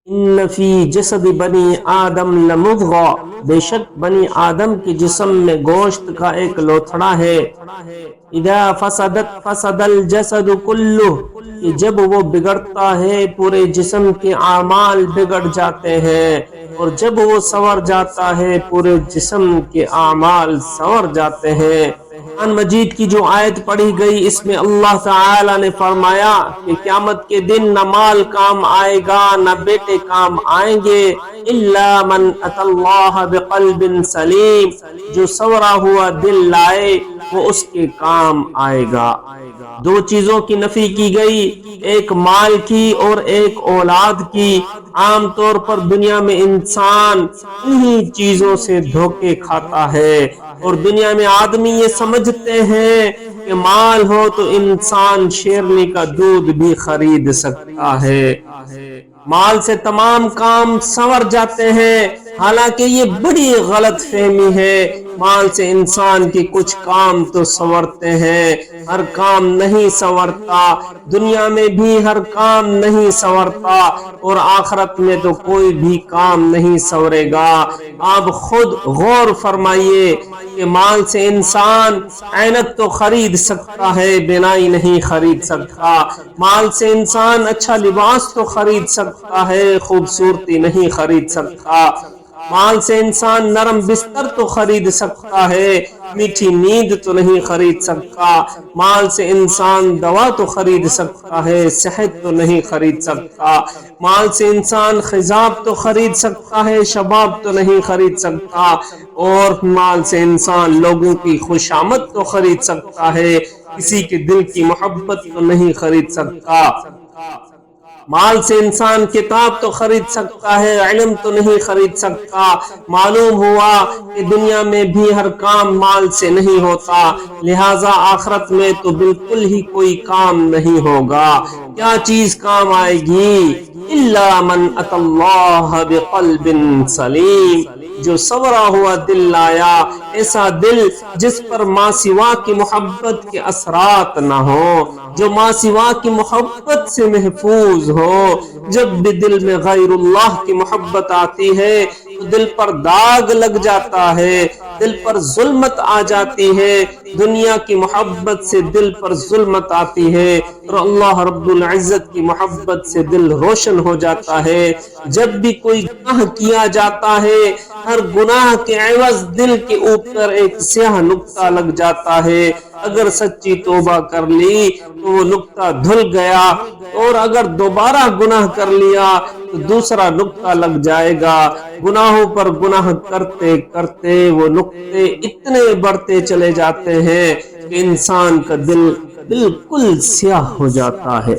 ان فی جسد بنی آدم لمضغہ، بے شک بنی آدم کے جسم میں گوشت کا ایک لوتھڑا ہے، اذا فسدت فسد الجسد کلہ، کہ جب وہ بگڑتا ہے پورے جسم کے اعمال بگڑ جاتے ہیں، اور جب وہ سنور جاتا ہے پورے جسم کے اعمال سنور جاتے ہیں۔ قرآن مجید کی جو آیت پڑھی گئی اس میں اللہ تعالی نے فرمایا کہ قیامت کے دن نہ مال کام آئے گا نہ بیٹے کام آئیں گے، الا من اتى اللہ بقلب سلیم، جو سورا ہوا دل لائے وہ اس کے کام آئے گا۔ دو چیزوں کی نفی کی گئی، ایک مال کی اور ایک اولاد کی۔ عام طور پر دنیا میں انسان انہی چیزوں سے دھوکے کھاتا ہے، اور دنیا میں آدمی یہ سمجھتے ہیں کہ مال ہو تو انسان شیرنی کا دودھ بھی خرید سکتا ہے، مال سے تمام کام سنور جاتے ہیں، حالانکہ یہ بڑی غلط فہمی ہے۔ مال سے انسان کے کچھ کام تو سنورتے ہیں، ہر کام نہیں سنورتا، دنیا میں بھی ہر کام نہیں سنورتا، اور آخرت میں تو کوئی بھی کام نہیں سنورے گا۔ آپ خود غور فرمائیے کہ مال سے انسان عینت تو خرید سکتا ہے، بینائی نہیں خرید سکتا، مال سے انسان اچھا لباس تو خرید سکتا ہے، خوبصورتی نہیں خرید سکتا، مال سے انسان نرم بستر تو خرید سکتا ہے، میٹھی نیند تو نہیں خرید سکتا، مال سے انسان دوا تو خرید سکتا ہے، صحت تو نہیں خرید سکتا، مال سے انسان خضاب تو خرید سکتا ہے، شباب تو نہیں خرید سکتا، اور مال سے انسان لوگوں کی خوشامد تو خرید سکتا ہے، کسی کے دل کی محبت تو نہیں خرید سکتا۔ مال سے انسان کتاب تو خرید سکتا ہے، علم تو نہیں خرید سکتا۔ معلوم ہوا کہ دنیا میں بھی ہر کام مال سے نہیں ہوتا، لہٰذا آخرت میں تو بالکل ہی کوئی کام نہیں ہوگا۔ کیا چیز کام آئے گی؟ الا من اتى اللہ بقلب سلیم، جو سنورا ہوا دل لایا، ایسا دل جس پر ماں سوا کی محبت کے اثرات نہ ہو، جو ماں سوا کی محبت سے محفوظ ہو۔ جب بھی دل میں غیر اللہ کی محبت آتی ہے تو دل پر داغ لگ جاتا ہے، دل پر ظلمت آ جاتی ہے، دنیا کی محبت سے دل پر ظلمت آتی ہے، اور اللہ رب العزت کی محبت سے دل روشن ہو جاتا ہے۔ جب بھی کوئی گناہ کیا جاتا ہے، ہر گناہ کے عوض دل کے اوپر ایک سیاہ نقطہ لگ جاتا ہے، اگر سچی توبہ کر لی تو وہ نقطہ دھل گیا، اور اگر دوبارہ گناہ کر لیا تو دوسرا نقطہ لگ جائے گا۔ گناہوں پر گناہ کرتے کرتے وہ نقطے اتنے بڑھتے چلے جاتے ہیں کہ انسان کا دل بالکل سیاہ ہو جاتا ہے۔